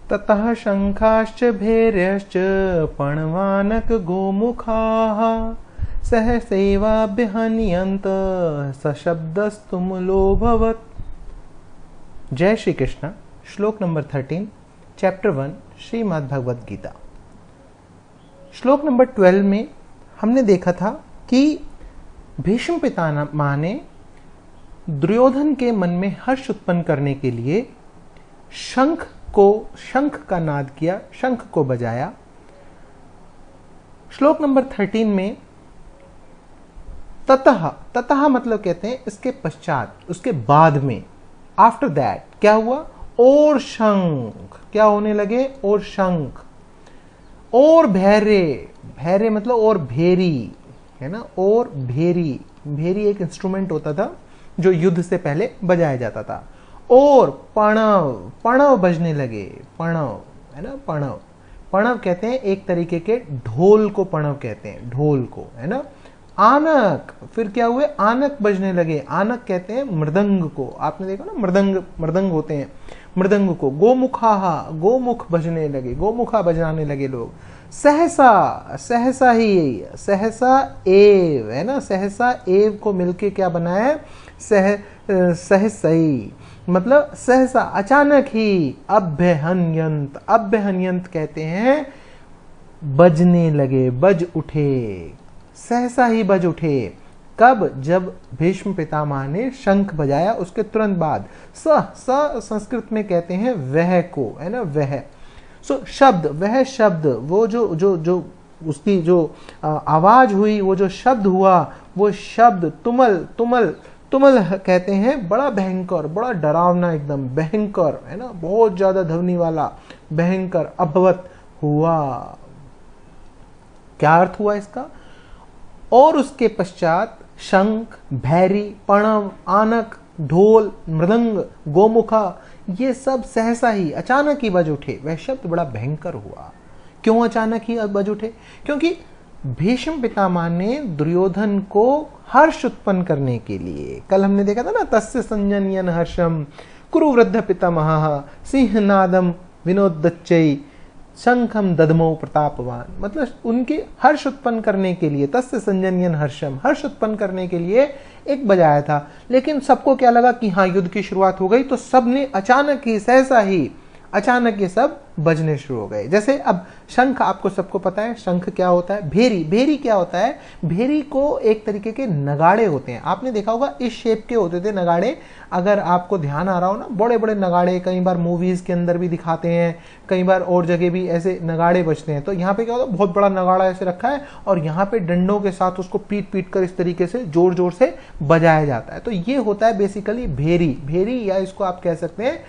ततः शंखाश्च भैर्यश्च पणवानक गोमुखाः सहसैवाभ्यहन्यन्त सशब्दस्तुमुलोऽभवत्। जय श्री कृष्ण। श्लोक नंबर 13, चैप्टर 1, श्रीमद् भगवद गीता। श्लोक नंबर 12 में हमने देखा था कि भीष्म पितामह ने दुर्योधन के मन में हर्ष उत्पन्न करने के लिए शंख का नाद किया, शंख को बजाया। श्लोक नंबर 13 में ततः मतलब कहते हैं इसके पश्चात, उसके बाद में, आफ्टर दैट क्या हुआ? और शंख, क्या होने लगे? और शंख, और भैरे मतलब और भेरी है ना, और भेरी एक इंस्ट्रूमेंट होता था जो युद्ध से पहले बजाया जाता था। और पणव बजने लगे, पणव है ना, पणव कहते हैं एक तरीके के ढोल को पणव कहते हैं, ढोल को है ना। आनक, फिर क्या हुए? आनक बजने लगे। आनक कहते हैं मृदंग को, आपने देखा ना, मृदंग होते हैं, मृदंग को। गोमुख बजने लगे, गोमुखा बजाने लगे लोग। सहसा एव है ना, सहसा एव को मिलके क्या बना है? सहसई मतलब सहसा, अचानक ही। अभ्यहन्यंत कहते हैं बजने लगे, बज उठे, सहसा ही बज उठे। कब? जब भीष्म पितामह ने शंख बजाया, उसके तुरंत बाद। संस्कृत में कहते हैं वह को, है ना, वह। शब्द, वह शब्द, वो जो उसकी जो आवाज हुई, वो जो शब्द हुआ, वो शब्द तुमल कहते हैं बड़ा भयंकर, बड़ा डरावना, एकदम भयंकर है ना, बहुत ज्यादा ध्वनि वाला, भयंकर। अभवत हुआ, क्या अर्थ हुआ इसका? और उसके पश्चात शंख, भैरी, पणव, आनक, ढोल, मृदंग, गोमुखा, ये सब सहसा ही, अचानक ही बज उठे। वह शब्द बड़ा भयंकर हुआ। क्यों अचानक ही बज उठे? क्योंकि भीष्म पितामह ने दुर्योधन को हर्ष उत्पन्न करने के लिए, कल हमने देखा था ना, तस्य संजनयन हर्षम कुरु वृद्ध पितामहः सिंहनादम विनोदच्चै शंखम दधमो प्रतापवान। मतलब उनके हर्ष उत्पन्न करने के लिए, तस्य संजनयन हर्षम, हर्ष उत्पन्न करने के लिए एक बजाया था। लेकिन सबको क्या लगा कि हाँ युद्ध की शुरुआत हो गई, तो सबने अचानक ही, सहसा ही, अचानक ये सब बजने शुरू हो गए। जैसे अब शंख, आपको सबको पता है शंख क्या होता है। भेरी क्या होता है? भेरी को एक तरीके के नगाड़े होते हैं, आपने देखा होगा, इस शेप के होते थे नगाड़े। अगर आपको ध्यान आ रहा हो ना, बड़े बड़े नगाड़े कई बार मूवीज के अंदर भी दिखाते हैं, कई बार और जगह भी ऐसे नगाड़े बजते हैं। तो यहाँ पे क्या होता है? बहुत बड़ा नगाड़ा ऐसे रखा है और यहाँ पे डंडों के साथ उसको पीट कर इस तरीके से जोर जोर से बजाया जाता है। तो ये होता है बेसिकली भेरी, या इसको आप कह सकते हैं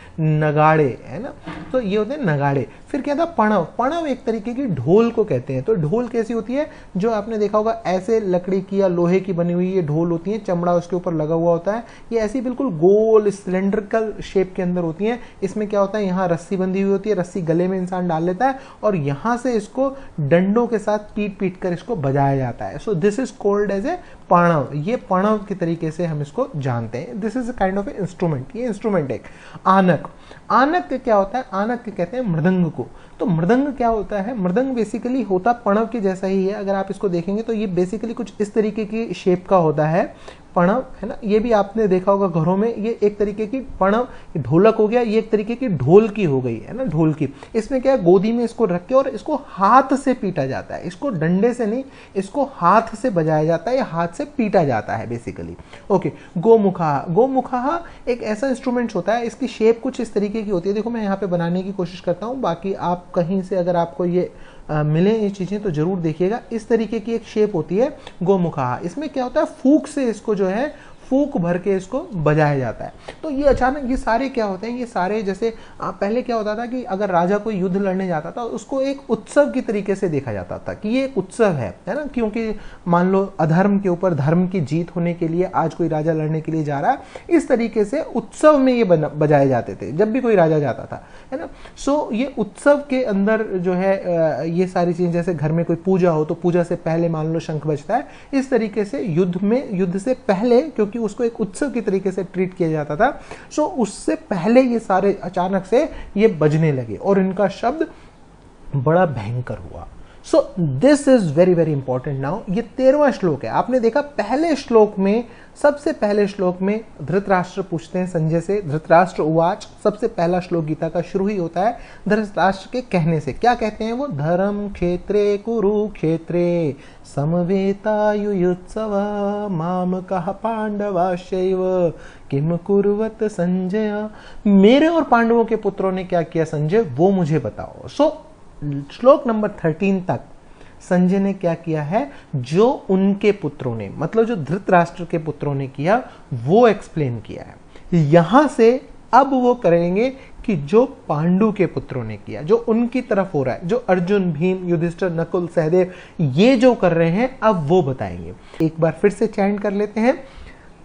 नगाड़े, है ना। तो ये होते हैं नगाड़े। फिर क्या था? पणव एक तरीके की ढोल को कहते हैं। तो ढोल कैसी होती है? जो आपने देखा होगा ऐसे लकड़ी की या लोहे की बनी हुई ये ढोल होती है, चमड़ा उसके ऊपर लगा हुआ होता है। ये ऐसी बिल्कुल गोल सिलेंड्रिकल शेप के अंदर होती है। इसमें क्या होता है? यहाँ रस्सी बंधी हुई होती है, रस्सी गले में इंसान डाल लेता है और यहाँ से इसको डंडों के साथ पीट कर इसको बजाया जाता है। So this is called as a panav. ये पणव के तरीके से हम इसको जानते हैं। This is a kind of a instrument. ये इंस्ट्रूमेंट एक। आनक क्या होता है? आनक कहते हैं मृदंग को। तो मृदंग क्या होता है? मृदंग बेसिकली होता पणव के जैसा ही है। अगर आप इसको देखेंगे तो ये बेसिकली कुछ इस तरीके की शेप का होता है, पणव, है ना। ये भी आपने देखा होगा घरों में, ये एक तरीके की पणव, ढोलक हो गया, ये एक तरीके की ढोल की हो गई, है ना, ढोल की। इसमें क्या है? गोदी में इसको रख के और इसको हाथ से पीटा जाता है। इसको डंडे से नहीं, इसको हाथ से बजाया जाता है या हाथ से पीटा जाता है बेसिकली। ओके। गोमुखा एक ऐसा इंस्ट्रूमेंट होता है, इसकी शेप कुछ इस तरीके की होती है। देखो मैं यहाँ पे बनाने की कोशिश करता हूँ, बाकी आप कहीं से अगर आपको ये मिले ये चीजें तो जरूर देखिएगा। इस तरीके की एक शेप होती है गोमुखा। इसमें क्या होता है? फूंक से इसको जो है फूंक भर के इसको बजाया जाता है। तो ये अचानक ये सारे क्या होते हैं? ये सारे जैसे पहले क्या होता था कि अगर राजा कोई युद्ध लड़ने जाता था उसको एक उत्सव की तरीके से देखा जाता था कि ये एक उत्सव है ना, क्योंकि मान लो अधर्म के ऊपर धर्म की जीत होने के लिए आज कोई राजा लड़ने के लिए जा रहा है, इस तरीके से उत्सव में ये बजाए जाते थे जब भी कोई राजा जाता था, है ना। सो ये उत्सव के अंदर जो है ये सारी चीजें, जैसे घर में कोई पूजा हो तो पूजा से पहले मान लो शंख बजता है, इस तरीके से युद्ध में, युद्ध से पहले, क्योंकि क्योंकि उसको एक उत्सव की तरीके से ट्रीट किया जाता था। सो उससे पहले ये सारे अचानक से ये बजने लगे और इनका शब्द बड़ा भयंकर हुआ। सो this is very very important. Now ये 13वां श्लोक है। आपने देखा पहले श्लोक में, सबसे पहले श्लोक में धृतराष्ट्र पूछते हैं संजय से, धृतराष्ट्र उवाच, सबसे पहला श्लोक गीता का शुरू ही होता है धृतराष्ट्र के कहने से। क्या कहते हैं वो? धर्म क्षेत्रे कुरुक्षेत्रे समवेतायुयुत्सव माम कह पांडवाश्चैव किम कुर्वत संजय। मेरे और पांडवों के पुत्रों ने क्या किया संजय, वो मुझे बताओ। सो श्लोक नंबर 13 तक संजय ने क्या किया है, जो उनके पुत्रों ने, मतलब जो धृतराष्ट्र के पुत्रों ने किया वो एक्सप्लेन किया है। यहां से अब वो करेंगे कि जो पांडु के पुत्रों ने किया, जो उनकी तरफ हो रहा है, जो अर्जुन, भीम, युधिष्ठिर, नकुल, सहदेव ये जो कर रहे हैं, अब वो बताएंगे। एक बार फिर से चैंट कर लेते हैं।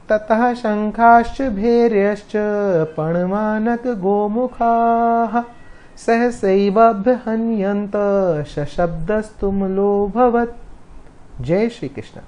ततः शंखाश्च भैर्यश्च पणमानक गोमुखाः सहसैवाभ्यहन्यन्त सशब्दस्तुमुलोऽभवत्। जय श्री कृष्ण।